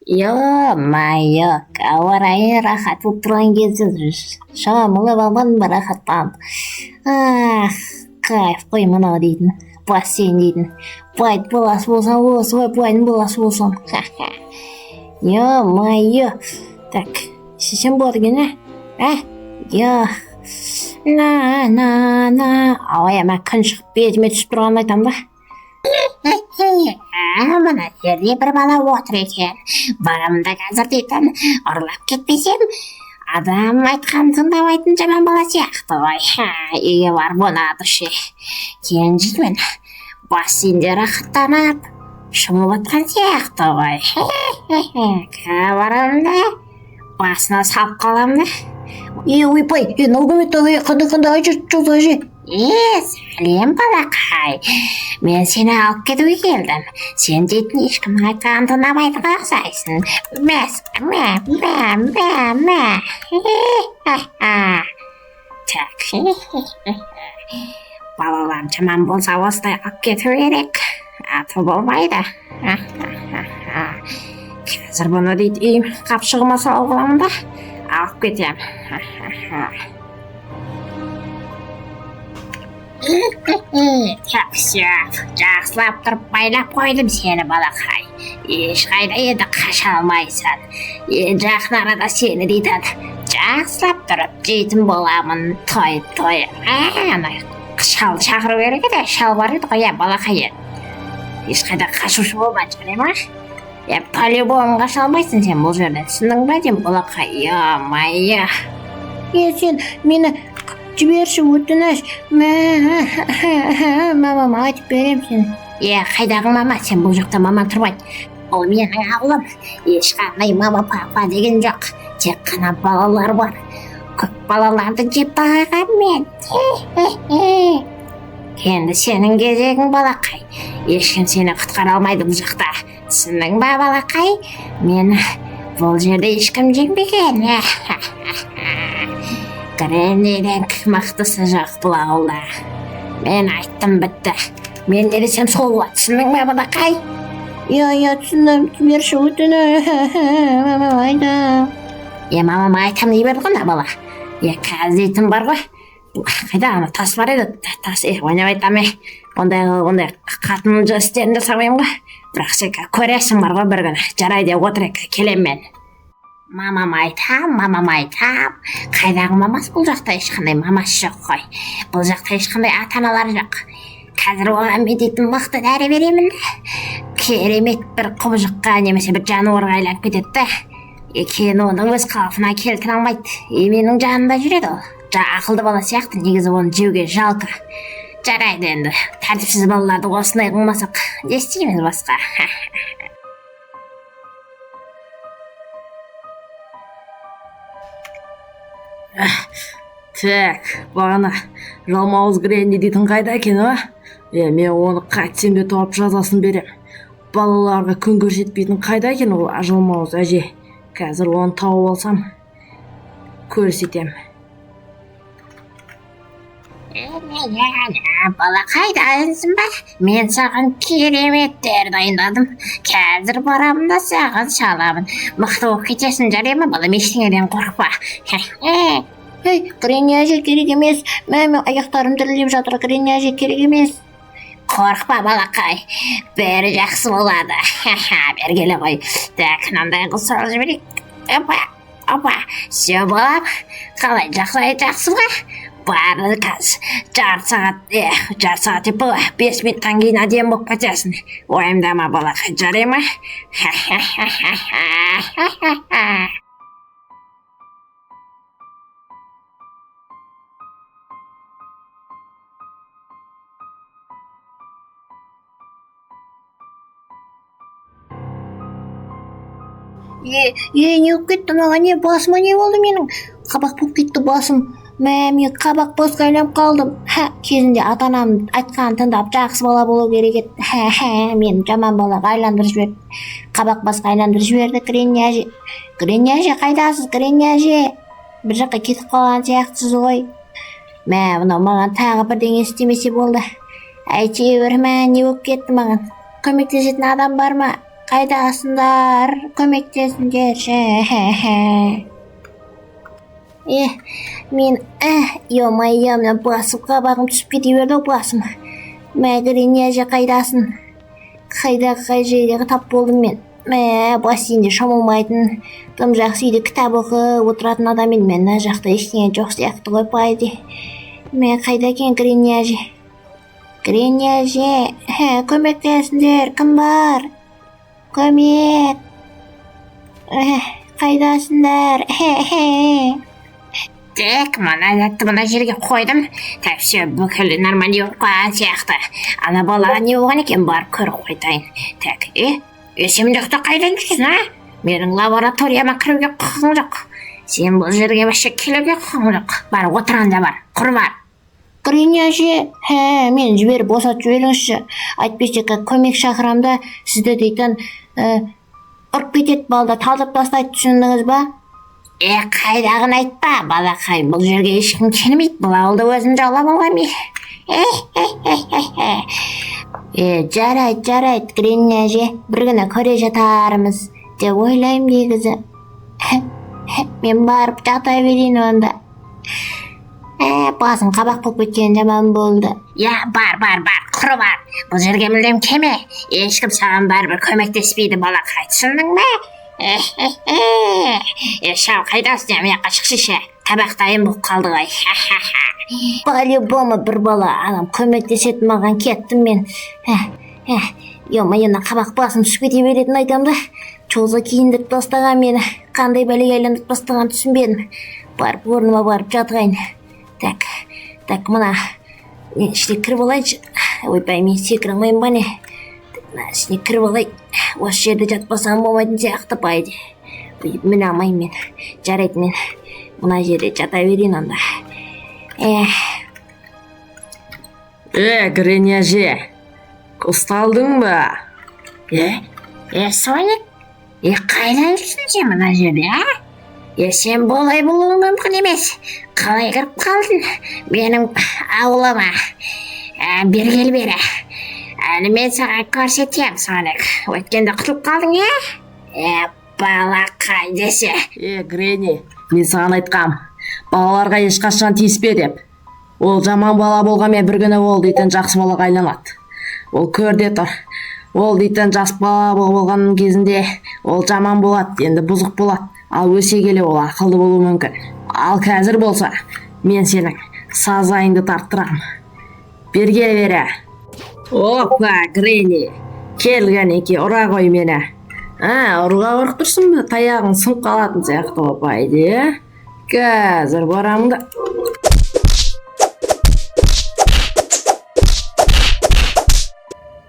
Ё-моё, ауа райы рахат болып тұрған кезде шомылып алған ба рахаттанып. Ах, кайф қой мынау дейтін. Бассейн дейтін. Байдың баласы болсам осы ғой, байдың баласы болсам. Ё-моё. Так, шешем болады екен, а? Ё. Ауа, мен күн шығып бетіме түсіп тұрғанын айтам да. Мына жерде бір бала отыр екен. Барамын да қазір дейтін, ұрлап кетпесем, адам айтқанын тыңдамайтын жаман бала сияқты ғой. Үйге барып ұнады ше. Кейін жеймін, бассейнде рахаттанып, шомылып жатқан сияқты ғой. Барамын да, басына салып қаламын да. Ойбай, наугамет қандай жүрді же? Сәлем балақай, мен сені алып кетуге келдім. Сен дейтін ешкімнің айтқанын тыңдамайтынға ұқсайсың. Так, балалар жаман болса осылай алып кету керек, аты болмайды. Қазір бұны дейді үйім қапшығыма салып аламын да, алып кетем. Все, жақсылап тұрып байлап қойдым сені балақай. Ешқайда енді қаша алмайсың. Жақын арада сені дейтін жақсылап тұрып жейтін боламын. Той. Шал шақыру керек еді, шал бар еді ғой, балақай. Ешқайда қашушы болма, жарай ма? По-любому қаша алмайсың сен бұл жерден, түсіндің ба деймін балақай? Ё-моё. Сен мені жіберші өтініш. Мамама айтып берем сені. Қайдағы мама? Сен бұл жақта мама тұрмайды. Ол менің ауылым. Ешқандай мама папа деген жоқ. Тек қана балалар бар. Көп балаларды жеп бағаған мен. Енді сенің кезегің балақай. Ешкім сені құтқара алмайды бұл жақта. Түсіндің ба балақай? Мені бұл жерде ешкім жеңбеген. Гренниден мықтысы жоқ бұл ауылда. Мен айттым, бітті. Мен не десем сол болады, түсіндің бе балақай? Түсіндім, берші өтініш. Мамама айтам. Мамама айтам дей берді ғой бала. Қазір дейтін бар ғой. Қайда ана тас бар еді, тас ойнап айтам. Ондай қатын істерін жасамаймын ғой. Бірақ сен көресің бар ғой бір күні. Жарайды, отыр келем мен. Мамама айтам. Қайдағы мамасы? Бұл жақта ешқандай мамасы жоқ қой. Бұл жақта ешқандай ата-аналар жоқ. Қазір оған мен дейтін мықты дәрі беремін. Керемет бір құбыжыққа немесе бір жануарға айланып кетеді. Кейін оның өз қалпына келтіре алмайды. Менің жанымда жүреді ол. Ақылды бала сияқты, негізі оны жеуге жалко. Жарайды енді, тәртіпсіз балаларды осындай қылмасақ, не істейміз басқа? Так, бағана жалмауыз Гренни дейтін қайда екен, мен оны қайтсем де тауып жазасын берем. Балаларға күн көрсетпейтін қайда екен ол жалмауыз әже. Қазір оны тауып алсам көрсетем. Балақай, дайынсың ба? Мен саған кереметтер дайындадым. Қазір барамын да саған шаламын. Мықты болып кетесің, жарай ма балам, ештеңеден қорықпа. Гренни әже керек емес. Мен аяқтарым дірілдеп жатыр, Гренни әже керек емес. Қорықпа балақай, бәрі жақсы болады. Бері келе ғой. Так, мынандай қыз салып жіберейік. Опа, все балам. Қалай, жақсы ба? Барлығы қазір жарты сағат деп 5 минуттан кейін әдемі болып кетесің. Уайымдама балақай, жарай ма? Не болып кетті маған, не басыма не болды менің? Қабақ болып кетті басым. Мен қабақ босқа айналып қалдым. Кезінде ата-анам айтқанын тыңдап жақсы бала болу керек еді. Мен жаман балаға айландырып жіберді. Қабақ басқа айландырып жіберді Гренни әже. Гренни әже, қайдасыз Гренни әже? Bir жаққа кетіп қалған сияқтысыз ғой. Мынау маған тағы бірдеңе істемесе болды. Әйтеуір не болып кетті маған? Көмектесетін адам бар ма? Қайдасыңдар? Көмектесіңдерші. Мен ё-моё, мына басым қабағым түсіп кете берді басым. Гринняже қайдасың? Қай жерге тап болдым мен? Бассейнде шомылмайтын, тым жақсы үйде кітап оқып отыратын адам едім. Мен мына жақта ештеңе жоқ сияқты ғой пайда. Қайда екен Гринняже? Гринняже, көмектесіңдер, кім бар? Көмек. Қайдасыңдар? Так, мына жерге қойдым. Так, все, бүкіл нормально болып қойған сияқты. Ана балаға не болған екен, барып көріп қайтайын. Так, сен жақта қайдан жүрсің, Менің лабораторияма кіруге құқың жоқ. Сен бұл жерге вообще келуге құқың жоқ. Бар, отырғанда бар, құр бар. Гринняже, мен жіберіп босатып жіберіңізші. Айтпесе көмек шақырамда сізді дейтін ұрып кетеді балда, талдырып тастайды, түсіндіңіз ба? Қайдағын айтпа, балақай, бұл жерге ешкім келмейді, бұл ауылды өзім жаулап алғам. Жарайды, Гринняже, бір күні көре жатармыз деп ойлаймын негізі. Мен барып жата берейін онда. Басым қабақ болып кеткен жаман болды. Бар, құры бар. Бұл жерге мүлдем кеме. Ешкім саған бәрібір көмектеспейді, балақай, түсіндің бе? Шау, қайдасың? Мен шықшы, табақ дайын болып қалды ғой. По-любому бір бала анам көмектесетін маған кеттім мен. Ё-моё, қабақ басым түсіп кете беретін айтамда. Чолза киіндіріп тастаған мені. Қандай бәлеге айландырып тастаған түсінбедім. Барып орныма барып жатайын. Так, мына мен ішіне кіріп алайыншы. Ойбай, мен секіре алмаймын ба не? Ішіне кіріп алайын. Осы жерде жатпасам болмайтын сияқты пайда. Міне алмаймын мен. Жарайды, мен мына жерде жата берейін онда. Гринняже, ұсталдың ба? Соник? Қайдан жүрсің сен мына жерде, Сен болай болуың мүмкін емес. Қалай кіріп қалдың менің ауылыма? Бергел бері. Әлі мен саған көрсетем, Соник. Өткенде құтылып қалдың, балақай десе. Гренни, мен саған айтқам, балаларға ешқашан тиіспе деп. Ол жаман бала болғанмен бір күні ол дейтін жақсы балаға айланады. Ол көрде тұр. Ол дейтін жас бала болған кезінде ол жаман болады, енді бұзық болады. Ал өсе келе ол ақылды болуы мүмкін. Ал қазір болса, мен сенің сазайыңды тарттырам. Берге бере. Опа, Гренни, келгенеке ұра ғой мені. Ұруға ұрық тұрсың ба? Таяғың сынып қалатын сияқты опайды, Қазір барамын да.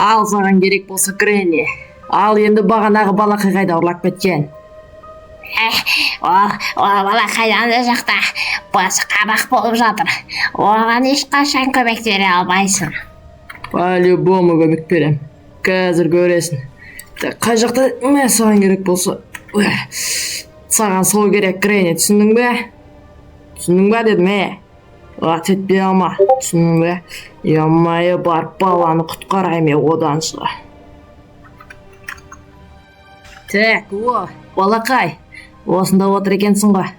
Ал саған керек болса, Гренни. Ал енді бағанағы балақай қайда ұрлап кеткен? Ол балақайдан да жақта басы қабақ болып жатыр. Оған ешқашан көмек бере алмайсың. По-любому көмек берем. Қазір көресің. Қай жақта саған керек болса, саған сол керек, Гренни, түсіндің бе? Түсіндің бе дедім, Өтпей алма, түсіндің бе? Ё-моё, барып баланы құтқарайын одан шыға. Так, балақай, осында отыр екенсің ғой.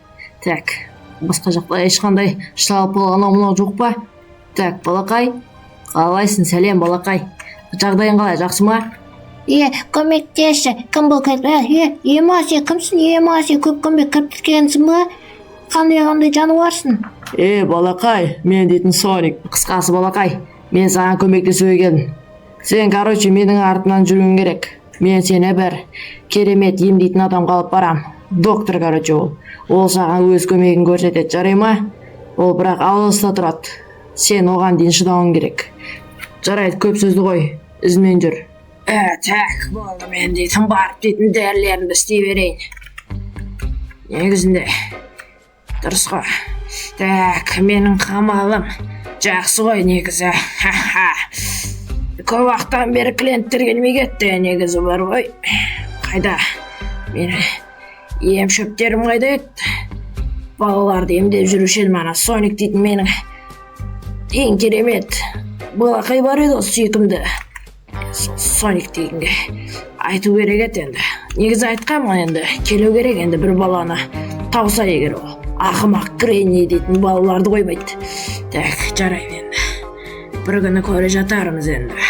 Так, басқа жақта ешқандай шалып болған омынау жоқ па? Так, балақай, қалайсың? Сәлем, балақай. Жағдайың қалай, жақсы ма? Көмектесші, кім бұл кәді? Сен кімсің? Сен көп көмек кіріп түскенсің ба? Қандай жануарсың? Балақай, мен дейтін Соник. Қысқасы, балақай, мен саған көмектесуге келдім. Сен, менің артынан жүруің керек. Мен сені бір керемет емдейтін адамға алып барам. Доктор, ол саған өз көмегін көрсетеді, жарай ма? Ол бірақ алыста тұрады. Сен оған дейін шыдауың керек. Жарайды, көп сөзді ғой, ізімен жүр. Так, болды, мен дейтін барып дейтін дәрілерімді істей берейін. Негізінде дұрыс қой. Так, менің қамалым жақсы ғой негізі. Көп уақыттан бері клиенттер келмей кетті, негізі бар ғой. Қайда? Мені ем шөптерім қайда еді? Балаларды емдеп жүруші едім, ана Соник дейтін менің ең керемет балақай бар еді, осы сүйкімді Соник дегенге. айтуу керек эт энди. Негизи айткам энди, келүү керек энди бир баланы табса эгер о. Акымак крени дейтин балаларды койбойт. Так, жарайт энди. Bir күнү көрө жатармыз энди.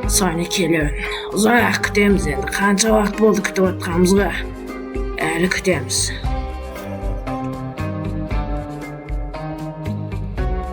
Соня келөөн. Узак күтөмүз энди. Канча убакыт болду күтүп атканыбызга. Әлі күтеміз.